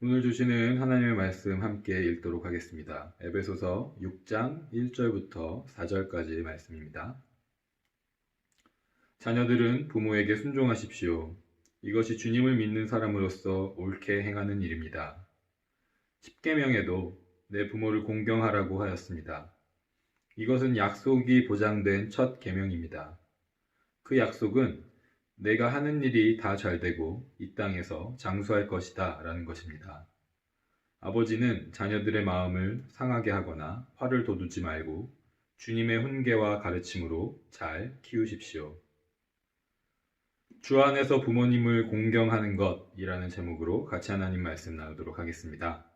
오늘 주시는 하나님의 말씀 함께 읽도록 하겠습니다. 에베소서 6장 1절부터 4절까지 말씀입니다. 자녀들은 부모에게 순종하십시오. 이것이 주님을 믿는 사람으로서 옳게 행하는 일입니다. 십계명에도 내 부모를 공경하라고 하였습니다. 이것은 약속이 보장된 첫 계명입니다. 그 약속은 내가 하는 일이 다 잘되고 이 땅에서 장수할 것이다 라는 것입니다. 아버지는 자녀들의 마음을 상하게 하거나 화를 돋우지 말고 주님의 훈계와 가르침으로 잘 키우십시오. 주 안에서 부모님을 공경하는 것이라는 제목으로 같이 하나님 말씀 나누도록 하겠습니다.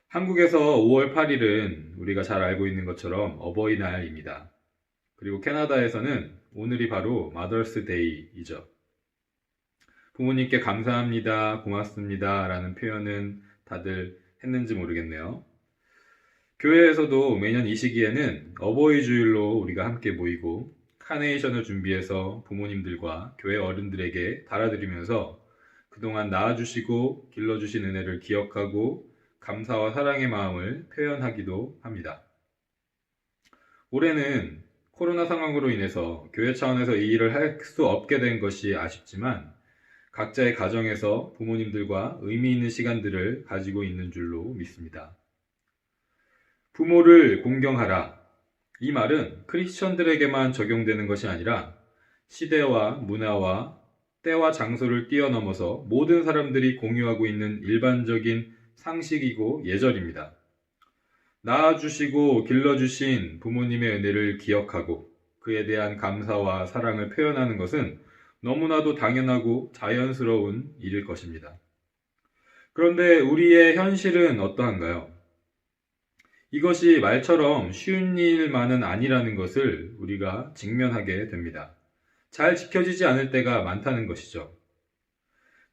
한국에서 5월 8일은 우리가 잘 알고 있는 것처럼 어버이날입니다. 그리고 캐나다에서는 오늘이 바로 마더스 데이이죠. 부모님께 감사합니다, 고맙습니다 라는 표현은 다들 했는지 모르겠네요. 교회에서도 매년 이 시기에는 어버이 주일로 우리가 함께 모이고 카네이션을 준비해서 부모님들과 교회 어른들에게 달아드리면서 그동안 낳아주시고 길러주신 은혜를 기억하고 감사와 사랑의 마음을 표현하기도 합니다. 올해는 코로나 상황으로 인해서 교회 차원에서 이 일을 할 수 없게 된 것이 아쉽지만 각자의 가정에서 부모님들과 의미 있는 시간들을 가지고 있는 줄로 믿습니다. 부모를 공경하라. 이 말은 크리스천들에게만 적용되는 것이 아니라 시대와 문화와 때와 장소를 뛰어넘어서 모든 사람들이 공유하고 있는 일반적인 상식이고 예절입니다. 낳아주시고 길러주신 부모님의 은혜를 기억하고 그에 대한 감사와 사랑을 표현하는 것은 너무나도 당연하고 자연스러운 일일 것입니다. 그런데 우리의 현실은 어떠한가요? 이것이 말처럼 쉬운 일만은 아니라는 것을 우리가 직면하게 됩니다. 잘 지켜지지 않을 때가 많다는 것이죠.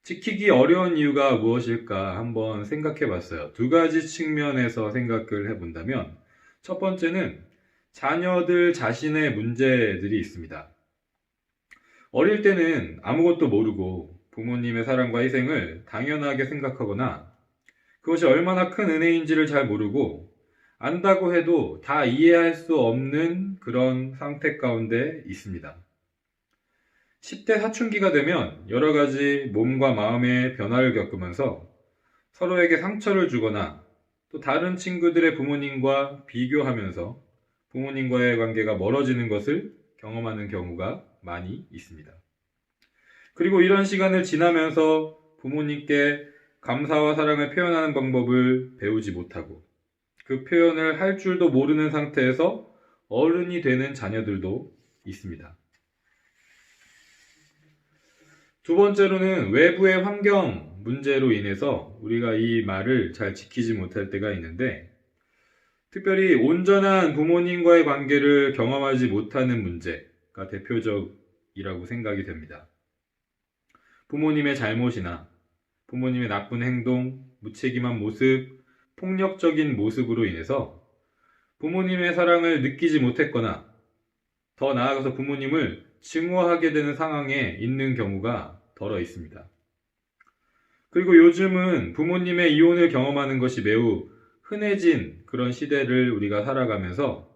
지키기 어려운 이유가 무엇일까 한번 생각해 봤어요. 두 가지 측면에서 생각을 해본다면 첫 번째는 자녀들 자신의 문제들이 있습니다. 어릴 때는 아무것도 모르고 부모님의 사랑과 희생을 당연하게 생각하거나 그것이 얼마나 큰 은혜인지를 잘 모르고 안다고 해도 다 이해할 수 없는 그런 상태 가운데 있습니다. 10대 사춘기가 되면 여러 가지 몸과 마음의 변화를 겪으면서 서로에게 상처를 주거나 또 다른 친구들의 부모님과 비교하면서 부모님과의 관계가 멀어지는 것을 경험하는 경우가 많이 있습니다. 그리고 이런 시간을 지나면서 부모님께 감사와 사랑을 표현하는 방법을 배우지 못하고 그 표현을 할 줄도 모르는 상태에서 어른이 되는 자녀들도 있습니다. 두 번째로는 외부의 환경 문제로 인해서 우리가 이 말을 잘 지키지 못할 때가 있는데 특별히 온전한 부모님과의 관계를 경험하지 못하는 문제가 대표적이라고 생각이 됩니다. 부모님의 잘못이나 부모님의 나쁜 행동, 무책임한 모습, 폭력적인 모습으로 인해서 부모님의 사랑을 느끼지 못했거나 더 나아가서 부모님을 증오하게 되는 상황에 있는 경우가 덜어 있습니다. 그리고 요즘은 부모님의 이혼을 경험하는 것이 매우 흔해진 그런 시대를 우리가 살아가면서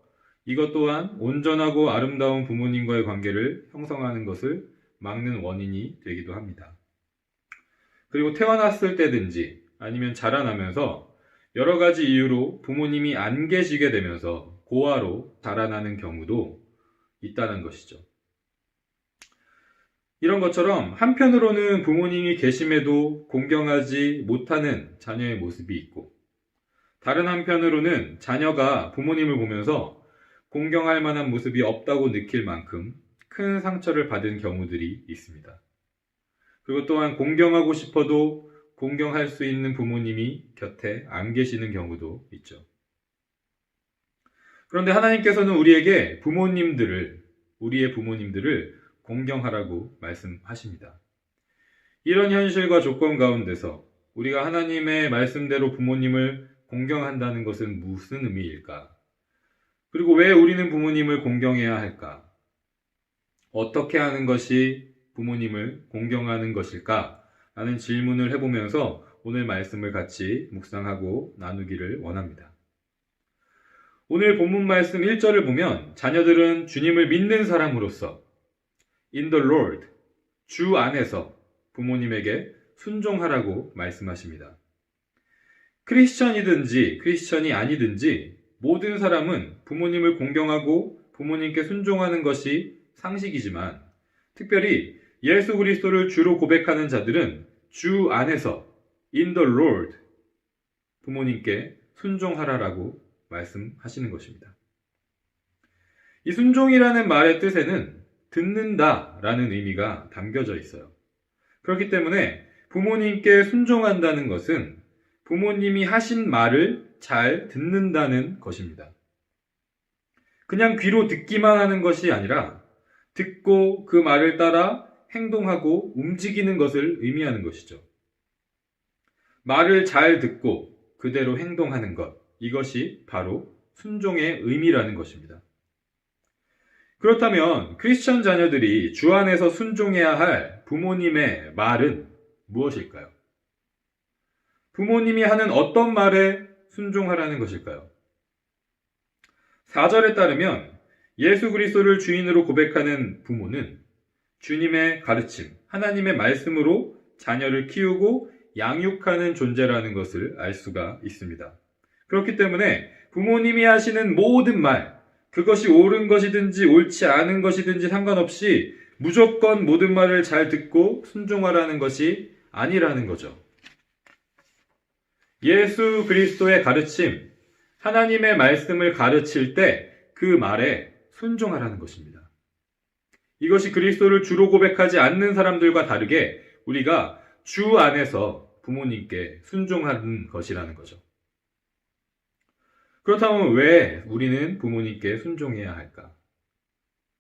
이것 또한 온전하고 아름다운 부모님과의 관계를 형성하는 것을 막는 원인이 되기도 합니다. 그리고 태어났을 때든지 아니면 자라나면서 여러 가지 이유로 부모님이 안 계시게 되면서 고아로 자라나는 경우도 있다는 것이죠. 이런 것처럼 한편으로는 부모님이 계심에도 공경하지 못하는 자녀의 모습이 있고 다른 한편으로는 자녀가 부모님을 보면서 공경할 만한 모습이 없다고 느낄 만큼 큰 상처를 받은 경우들이 있습니다. 그리고 또한 공경하고 싶어도 공경할 수 있는 부모님이 곁에 안 계시는 경우도 있죠. 그런데 하나님께서는 우리에게 우리의 부모님들을 공경하라고 말씀하십니다. 이런 현실과 조건 가운데서 우리가 하나님의 말씀대로 부모님을 공경한다는 것은 무슨 의미일까? 그리고 왜 우리는 부모님을 공경해야 할까? 어떻게 하는 것이 부모님을 공경하는 것일까? 라는 질문을 해보면서 오늘 말씀을 같이 묵상하고 나누기를 원합니다. 오늘 본문 말씀 1절을 보면 자녀들은 주님을 믿는 사람으로서 in the Lord, 주 안에서 부모님에게 순종하라고 말씀하십니다. 크리스천이든지 크리스천이 아니든지 모든 사람은 부모님을 공경하고 부모님께 순종하는 것이 상식이지만 특별히 예수 그리스도를 주로 고백하는 자들은 주 안에서 in the Lord 부모님께 순종하라라고 말씀하시는 것입니다. 이 순종이라는 말의 뜻에는 듣는다라는 의미가 담겨져 있어요. 그렇기 때문에 부모님께 순종한다는 것은 부모님이 하신 말을 잘 듣는다는 것입니다. 그냥 귀로 듣기만 하는 것이 아니라 듣고 그 말을 따라 행동하고 움직이는 것을 의미하는 것이죠. 말을 잘 듣고 그대로 행동하는 것, 이것이 바로 순종의 의미라는 것입니다. 그렇다면 크리스천 자녀들이 주 안에서 순종해야 할 부모님의 말은 무엇일까요? 부모님이 하는 어떤 말에 순종하라는 것일까요? 4절에 따르면 예수 그리스도를 주인으로 고백하는 부모는 주님의 가르침, 하나님의 말씀으로 자녀를 키우고 양육하는 존재라는 것을 알 수가 있습니다. 그렇기 때문에 부모님이 하시는 모든 말, 그것이 옳은 것이든지 옳지 않은 것이든지 상관없이 무조건 모든 말을 잘 듣고 순종하라는 것이 아니라는 거죠. 예수 그리스도의 가르침, 하나님의 말씀을 가르칠 때 그 말에 순종하라는 것입니다. 이것이 그리스도를 주로 고백하지 않는 사람들과 다르게 우리가 주 안에서 부모님께 순종하는 것이라는 거죠. 그렇다면 왜 우리는 부모님께 순종해야 할까?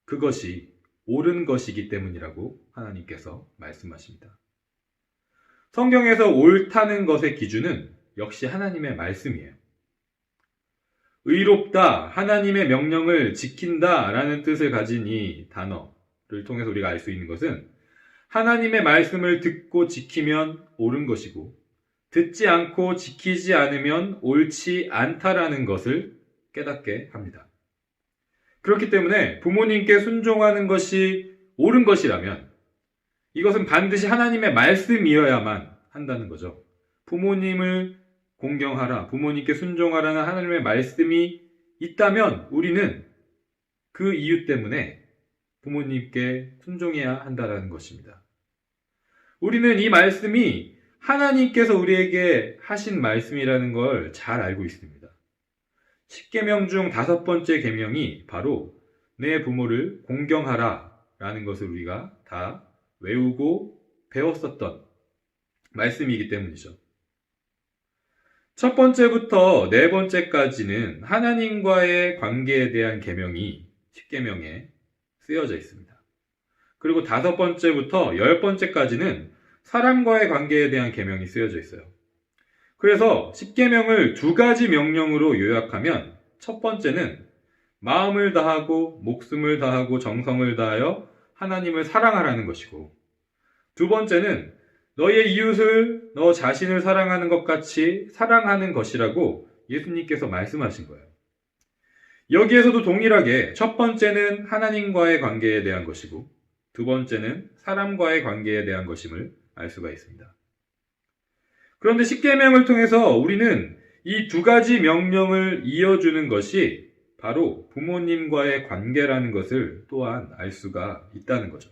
그것이 옳은 것이기 때문이라고 하나님께서 말씀하십니다. 성경에서 옳다는 것의 기준은 역시 하나님의 말씀이에요. 의롭다, 하나님의 명령을 지킨다 라는 뜻을 가진 이 단어를 통해서 우리가 알 수 있는 것은 하나님의 말씀을 듣고 지키면 옳은 것이고 듣지 않고 지키지 않으면 옳지 않다라는 것을 깨닫게 합니다. 그렇기 때문에 부모님께 순종하는 것이 옳은 것이라면 이것은 반드시 하나님의 말씀이어야만 한다는 거죠. 부모님을 공경하라, 부모님께 순종하라는 하나님의 말씀이 있다면 우리는 그 이유 때문에 부모님께 순종해야 한다는 것입니다. 우리는 이 말씀이 하나님께서 우리에게 하신 말씀이라는 걸 잘 알고 있습니다. 10계명 중 5번째 계명이 바로 내 부모를 공경하라 라는 것을 우리가 다 외우고 배웠었던 말씀이기 때문이죠. 첫 번째부터 네 번째까지는 하나님과의 관계에 대한 계명이 10계명에 쓰여져 있습니다. 그리고 5번째부터 10번째까지는 사람과의 관계에 대한 계명이 쓰여져 있어요. 그래서 10계명을 2가지 명령으로 요약하면 첫 번째는 마음을 다하고 목숨을 다하고 정성을 다하여 하나님을 사랑하라는 것이고 두 번째는 너의 이웃을 너 자신을 사랑하는 것 같이 사랑하는 것이라고 예수님께서 말씀하신 거예요. 여기에서도 동일하게 첫 번째는 하나님과의 관계에 대한 것이고 두 번째는 사람과의 관계에 대한 것임을 알 수가 있습니다. 그런데 10계명을 통해서 우리는 이 2가지 명령을 이어주는 것이 바로 부모님과의 관계라는 것을 또한 알 수가 있다는 거죠.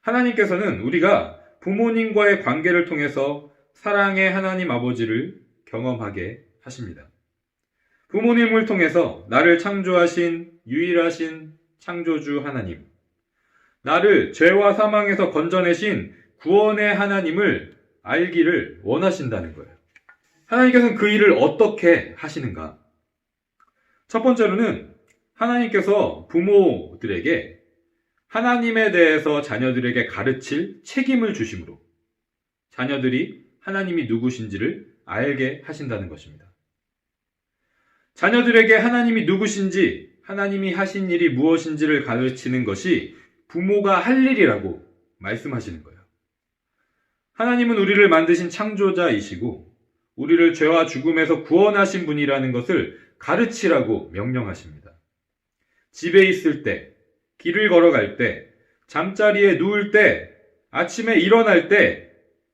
하나님께서는 우리가 부모님과의 관계를 통해서 사랑의 하나님 아버지를 경험하게 하십니다. 부모님을 통해서 나를 창조하신 유일하신 창조주 하나님, 나를 죄와 사망에서 건져내신 구원의 하나님을 알기를 원하신다는 거예요. 하나님께서는 그 일을 어떻게 하시는가? 첫 번째로는 하나님께서 부모들에게 하나님에 대해서 자녀들에게 가르칠 책임을 주심으로 자녀들이 하나님이 누구신지를 알게 하신다는 것입니다. 자녀들에게 하나님이 누구신지, 하나님이 하신 일이 무엇인지를 가르치는 것이 부모가 할 일이라고 말씀하시는 거예요. 하나님은 우리를 만드신 창조자이시고 우리를 죄와 죽음에서 구원하신 분이라는 것을 가르치라고 명령하십니다. 집에 있을 때, 길을 걸어갈 때, 잠자리에 누울 때, 아침에 일어날 때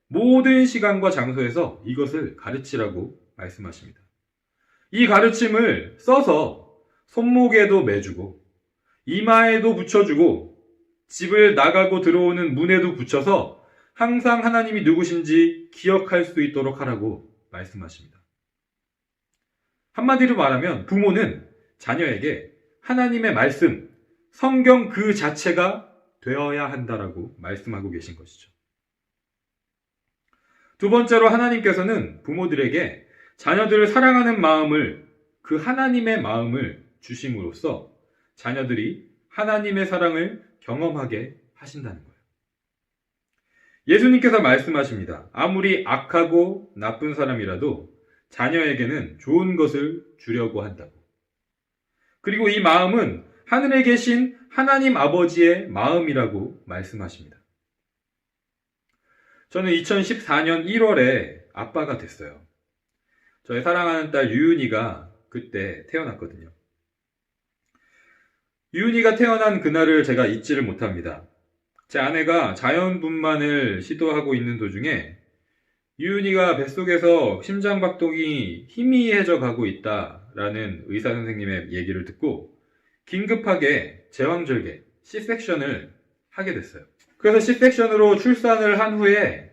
모든 시간과 장소에서 이것을 가르치라고 말씀하십니다. 이 가르침을 써서 손목에도 매주고 이마에도 붙여주고 집을 나가고 들어오는 문에도 붙여서 항상 하나님이 누구신지 기억할 수 있도록 하라고 말씀하십니다. 한마디로 말하면 부모는 자녀에게 하나님의 말씀, 성경 그 자체가 되어야 한다라고 말씀하고 계신 것이죠. 두 번째로 하나님께서는 부모들에게 자녀들을 사랑하는 마음을, 그 하나님의 마음을 주심으로써 자녀들이 하나님의 사랑을 경험하게 하신다는 거예요. 예수님께서 말씀하십니다. 아무리 악하고 나쁜 사람이라도 자녀에게는 좋은 것을 주려고 한다고. 그리고 이 마음은 하늘에 계신 하나님 아버지의 마음이라고 말씀하십니다. 저는 2014년 1월에 아빠가 됐어요. 저의 사랑하는 딸 유은이가 그때 태어났거든요. 유은이가 태어난 그날을 제가 잊지를 못합니다. 제 아내가 자연분만을 시도하고 있는 도중에 유은이가 뱃속에서 심장박동이 희미해져 가고 있다라는 의사 선생님의 얘기를 듣고 긴급하게 제왕절개, C섹션을 하게 됐어요. 그래서 C섹션으로 출산을 한 후에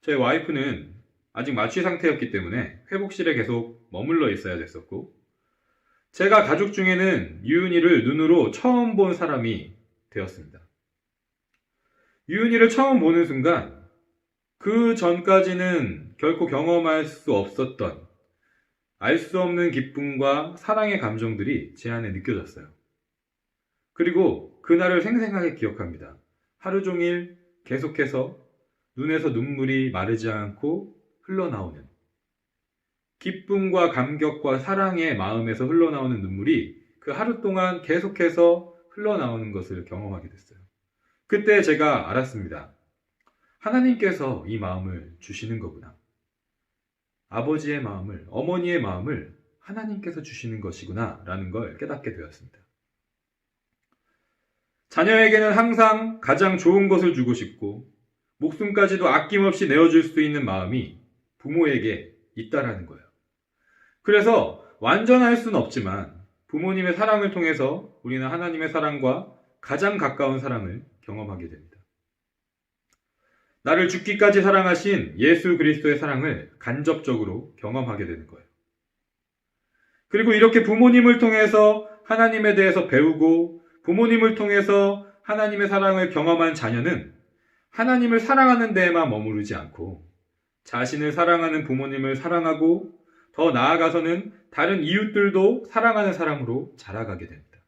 저희 와이프는 아직 마취 상태였기 때문에 회복실에 계속 머물러 있어야 됐었고, 제가 가족 중에는 유은이를 눈으로 처음 본 사람이 되었습니다. 유은이를 처음 보는 순간 그 전까지는 결코 경험할 수 없었던 알 수 없는 기쁨과 사랑의 감정들이 제 안에 느껴졌어요. 그리고 그날을 생생하게 기억합니다. 하루 종일 계속해서 눈에서 눈물이 마르지 않고 흘러나오는, 기쁨과 감격과 사랑의 마음에서 흘러나오는 눈물이 그 하루 동안 계속해서 흘러나오는 것을 경험하게 됐어요. 그때 제가 알았습니다. 하나님께서 이 마음을 주시는 거구나. 아버지의 마음을, 어머니의 마음을 하나님께서 주시는 것이구나 라는 걸 깨닫게 되었습니다. 자녀에게는 항상 가장 좋은 것을 주고 싶고 목숨까지도 아낌없이 내어줄 수 있는 마음이 부모에게 있다라는 거예요. 그래서 완전할 수는 없지만 부모님의 사랑을 통해서 우리는 하나님의 사랑과 가장 가까운 사랑을 경험하게 됩니다. 나를 죽기까지 사랑하신 예수 그리스도의 사랑을 간접적으로 경험하게 되는 거예요. 그리고 이렇게 부모님을 통해서 하나님에 대해서 배우고 부모님을 통해서 하나님의 사랑을 경험한 자녀는 하나님을 사랑하는 데에만 머무르지 않고 자신을 사랑하는 부모님을 사랑하고 더 나아가서는 다른 이웃들도 사랑하는 사람으로 자라가게 됩니다.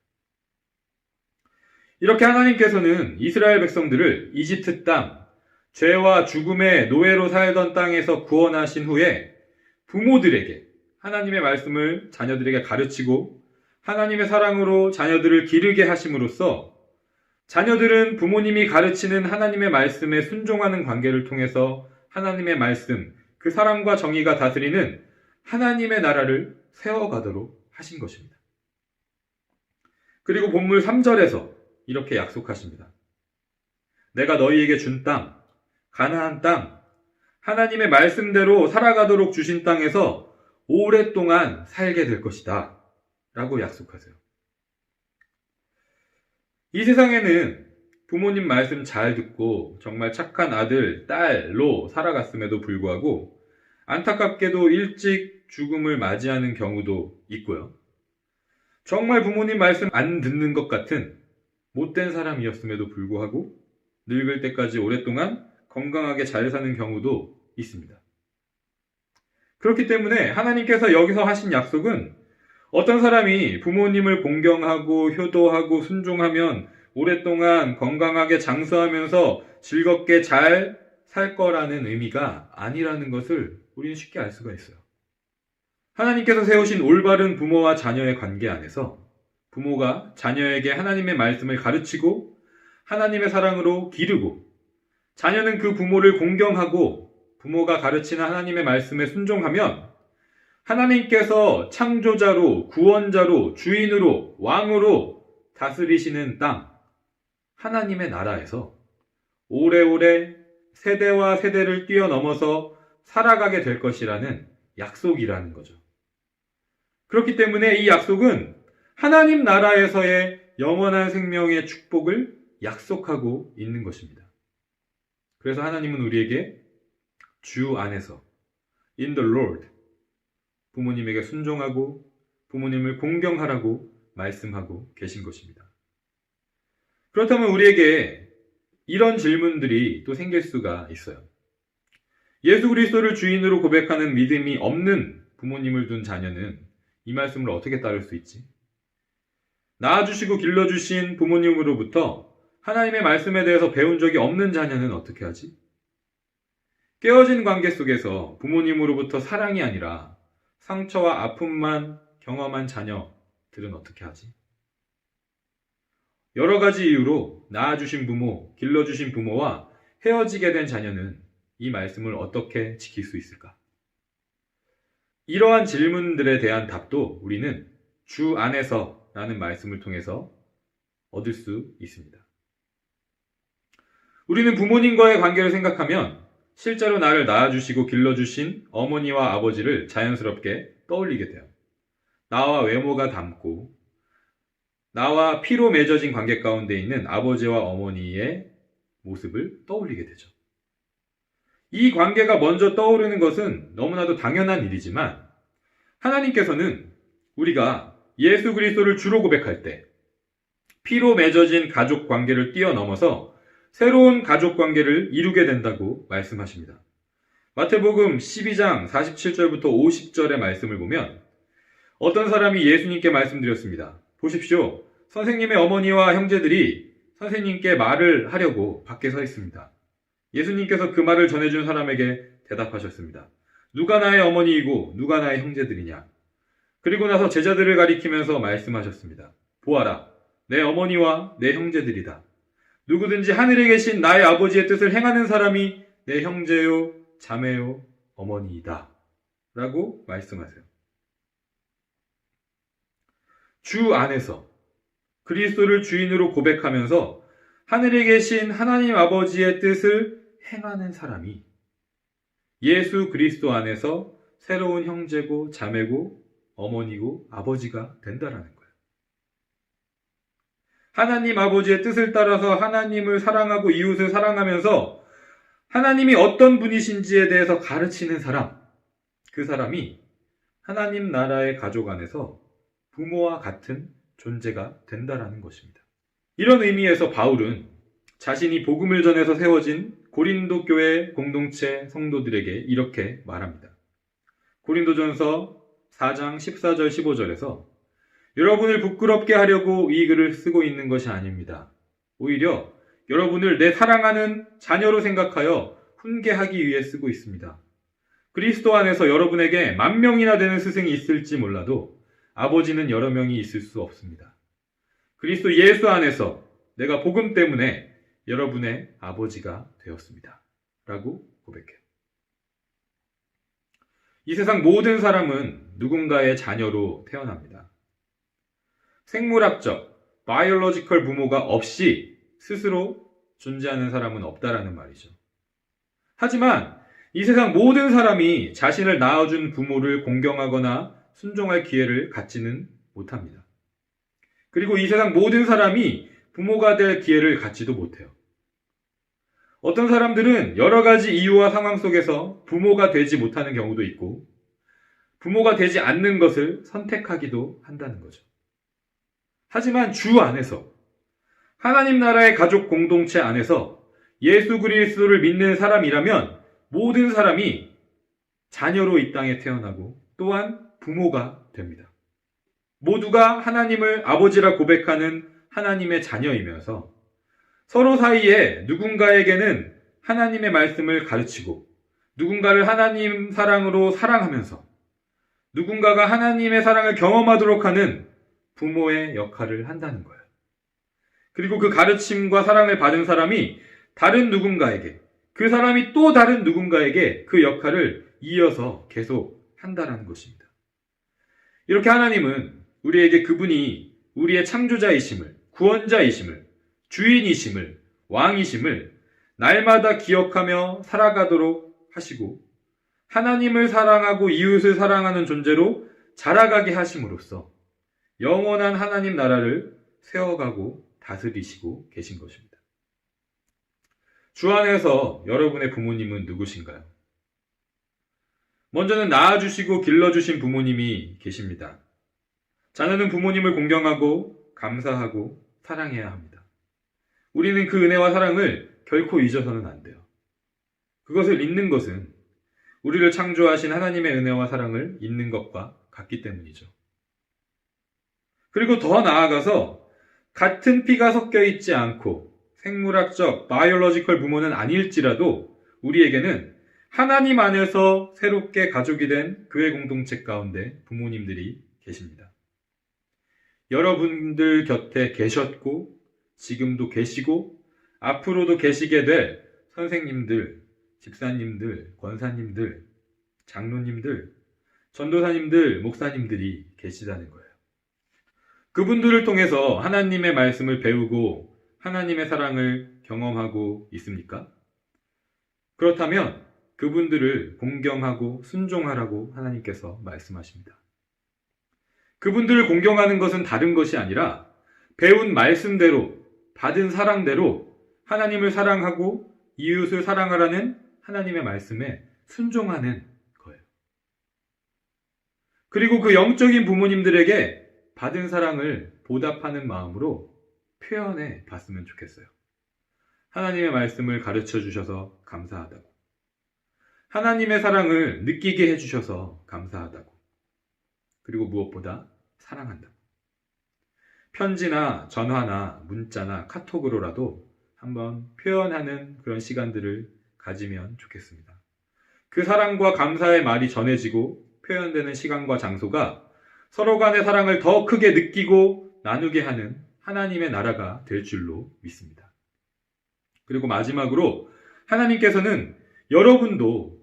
이렇게 하나님께서는 이스라엘 백성들을 이집트 땅, 죄와 죽음의 노예로 살던 땅에서 구원하신 후에 부모들에게 하나님의 말씀을 자녀들에게 가르치고 하나님의 사랑으로 자녀들을 기르게 하심으로써 자녀들은 부모님이 가르치는 하나님의 말씀에 순종하는 관계를 통해서 하나님의 말씀, 그 사랑과 정의가 다스리는 하나님의 나라를 세워가도록 하신 것입니다. 그리고 본문 3절에서 이렇게 약속하십니다. 내가 너희에게 준 땅, 가나안 땅, 하나님의 말씀대로 살아가도록 주신 땅에서 오랫동안 살게 될 것이다 라고 약속하세요. 이 세상에는 부모님 말씀 잘 듣고 정말 착한 아들, 딸로 살아갔음에도 불구하고 안타깝게도 일찍 죽음을 맞이하는 경우도 있고요. 정말 부모님 말씀 안 듣는 것 같은 못된 사람이었음에도 불구하고 늙을 때까지 오랫동안 건강하게 잘 사는 경우도 있습니다. 그렇기 때문에 하나님께서 여기서 하신 약속은 어떤 사람이 부모님을 공경하고 효도하고 순종하면 오랫동안 건강하게 장수하면서 즐겁게 잘 살 거라는 의미가 아니라는 것을 우리는 쉽게 알 수가 있어요. 하나님께서 세우신 올바른 부모와 자녀의 관계 안에서 부모가 자녀에게 하나님의 말씀을 가르치고 하나님의 사랑으로 기르고 자녀는 그 부모를 공경하고 부모가 가르치는 하나님의 말씀에 순종하면 하나님께서 창조자로, 구원자로, 주인으로, 왕으로 다스리시는 땅, 하나님의 나라에서 오래오래 세대와 세대를 뛰어넘어서 살아가게 될 것이라는 약속이라는 거죠. 그렇기 때문에 이 약속은 하나님 나라에서의 영원한 생명의 축복을 약속하고 있는 것입니다. 그래서 하나님은 우리에게 주 안에서 in the Lord 부모님에게 순종하고 부모님을 공경하라고 말씀하고 계신 것입니다. 그렇다면 우리에게 이런 질문들이 또 생길 수가 있어요. 예수 그리스도를 주인으로 고백하는 믿음이 없는 부모님을 둔 자녀는 이 말씀을 어떻게 따를 수 있지? 낳아주시고 길러주신 부모님으로부터 하나님의 말씀에 대해서 배운 적이 없는 자녀는 어떻게 하지? 깨어진 관계 속에서 부모님으로부터 사랑이 아니라 상처와 아픔만 경험한 자녀들은 어떻게 하지? 여러 가지 이유로 낳아주신 부모, 길러주신 부모와 헤어지게 된 자녀는 이 말씀을 어떻게 지킬 수 있을까? 이러한 질문들에 대한 답도 우리는 주 안에서 라는 말씀을 통해서 얻을 수 있습니다. 우리는 부모님과의 관계를 생각하면 실제로 나를 낳아주시고 길러주신 어머니와 아버지를 자연스럽게 떠올리게 돼요. 나와 외모가 닮고 나와 피로 맺어진 관계 가운데 있는 아버지와 어머니의 모습을 떠올리게 되죠. 이 관계가 먼저 떠오르는 것은 너무나도 당연한 일이지만 하나님께서는 우리가 예수 그리스도를 주로 고백할 때 피로 맺어진 가족 관계를 뛰어넘어서 새로운 가족 관계를 이루게 된다고 말씀하십니다. 마태복음 12장 47절부터 50절의 말씀을 보면 어떤 사람이 예수님께 말씀드렸습니다. 보십시오. 선생님의 어머니와 형제들이 선생님께 말을 하려고 밖에 서 있습니다. 예수님께서 그 말을 전해준 사람에게 대답하셨습니다. 누가 나의 어머니이고 누가 나의 형제들이냐? 그리고 나서 제자들을 가리키면서 말씀하셨습니다. 보아라, 내 어머니와 내 형제들이다. 누구든지 하늘에 계신 나의 아버지의 뜻을 행하는 사람이 내 형제요, 자매요, 어머니이다. 라고 말씀하세요. 주 안에서 그리스도를 주인으로 고백하면서 하늘에 계신 하나님 아버지의 뜻을 행하는 사람이 예수 그리스도 안에서 새로운 형제고 자매고 어머니고 아버지가 된다라는 거예요. 하나님 아버지의 뜻을 따라서 하나님을 사랑하고 이웃을 사랑하면서 하나님이 어떤 분이신지에 대해서 가르치는 사람, 그 사람이 하나님 나라의 가족 안에서 부모와 같은 존재가 된다라는 것입니다. 이런 의미에서 바울은 자신이 복음을 전해서 세워진 고린도 교회 공동체 성도들에게 이렇게 말합니다. 고린도전서 4장 14절 15절에서 여러분을 부끄럽게 하려고 이 글을 쓰고 있는 것이 아닙니다. 오히려 여러분을 내 사랑하는 자녀로 생각하여 훈계하기 위해 쓰고 있습니다. 그리스도 안에서 여러분에게 10,000명이나 되는 스승이 있을지 몰라도 아버지는 여러 명이 있을 수 없습니다. 그리스도 예수 안에서 내가 복음 때문에 여러분의 아버지가 되었습니다. 라고 고백해요. 이 세상 모든 사람은 누군가의 자녀로 태어납니다. 생물학적, 바이올로지컬 부모가 없이 스스로 존재하는 사람은 없다라는 말이죠. 하지만 이 세상 모든 사람이 자신을 낳아준 부모를 공경하거나 순종할 기회를 갖지는 못합니다. 그리고 이 세상 모든 사람이 부모가 될 기회를 갖지도 못해요. 어떤 사람들은 여러 가지 이유와 상황 속에서 부모가 되지 못하는 경우도 있고 부모가 되지 않는 것을 선택하기도 한다는 거죠. 하지만 주 안에서 하나님 나라의 가족 공동체 안에서 예수 그리스도를 믿는 사람이라면 모든 사람이 자녀로 이 땅에 태어나고 또한 부모가 됩니다. 모두가 하나님을 아버지라 고백하는 하나님의 자녀이면서 서로 사이에 누군가에게는 하나님의 말씀을 가르치고 누군가를 하나님 사랑으로 사랑하면서 누군가가 하나님의 사랑을 경험하도록 하는 부모의 역할을 한다는 거예요. 그리고 그 가르침과 사랑을 받은 사람이 다른 누군가에게 그 사람이 또 다른 누군가에게 그 역할을 이어서 계속 한다라는 것입니다. 이렇게 하나님은 우리에게 그분이 우리의 창조자이심을, 구원자이심을, 주인이심을, 왕이심을 날마다 기억하며 살아가도록 하시고 하나님을 사랑하고 이웃을 사랑하는 존재로 자라가게 하심으로써 영원한 하나님 나라를 세워가고 다스리시고 계신 것입니다. 주 안에서 여러분의 부모님은 누구신가요? 먼저는 낳아주시고 길러주신 부모님이 계십니다. 자녀는 부모님을 공경하고 감사하고 사랑해야 합니다. 우리는 그 은혜와 사랑을 결코 잊어서는 안 돼요. 그것을 잊는 것은 우리를 창조하신 하나님의 은혜와 사랑을 잊는 것과 같기 때문이죠. 그리고 더 나아가서 같은 피가 섞여 있지 않고 생물학적, 바이올로지컬 부모는 아닐지라도 우리에게는 하나님 안에서 새롭게 가족이 된 교회 공동체 가운데 부모님들이 계십니다. 여러분들 곁에 계셨고 지금도 계시고 앞으로도 계시게 될 선생님들, 집사님들, 권사님들, 장로님들, 전도사님들, 목사님들이 계시다는 거예요. 그분들을 통해서 하나님의 말씀을 배우고 하나님의 사랑을 경험하고 있습니까? 그렇다면 그분들을 공경하고 순종하라고 하나님께서 말씀하십니다. 그분들을 공경하는 것은 다른 것이 아니라 배운 말씀대로, 받은 사랑대로 하나님을 사랑하고 이웃을 사랑하라는 하나님의 말씀에 순종하는 거예요. 그리고 그 영적인 부모님들에게 받은 사랑을 보답하는 마음으로 표현해 봤으면 좋겠어요. 하나님의 말씀을 가르쳐 주셔서 감사하다고. 하나님의 사랑을 느끼게 해주셔서 감사하다고. 그리고 무엇보다 사랑한다고. 편지나 전화나 문자나 카톡으로라도 한번 표현하는 그런 시간들을 가지면 좋겠습니다. 그 사랑과 감사의 말이 전해지고 표현되는 시간과 장소가 서로 간의 사랑을 더 크게 느끼고 나누게 하는 하나님의 나라가 될 줄로 믿습니다. 그리고 마지막으로 하나님께서는 여러분도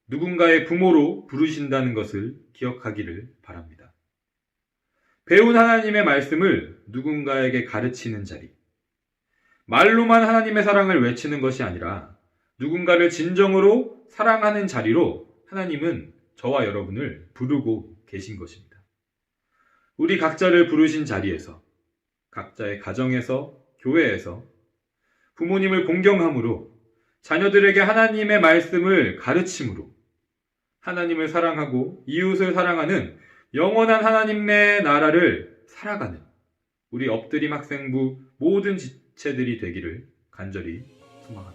누군가의 부모로 부르신다는 것을 기억하기를 바랍니다. 배운 하나님의 말씀을 누군가에게 가르치는 자리, 말로만 하나님의 사랑을 외치는 것이 아니라 누군가를 진정으로 사랑하는 자리로 하나님은 저와 여러분을 부르고 계신 것입니다. 우리 각자를 부르신 자리에서, 각자의 가정에서, 교회에서 부모님을 공경함으로, 자녀들에게 하나님의 말씀을 가르침으로 하나님을 사랑하고 이웃을 사랑하는 영원한 하나님의 나라를 살아가는 우리 엎드림 학생부 모든 지체들이 되기를 간절히 소망합니다.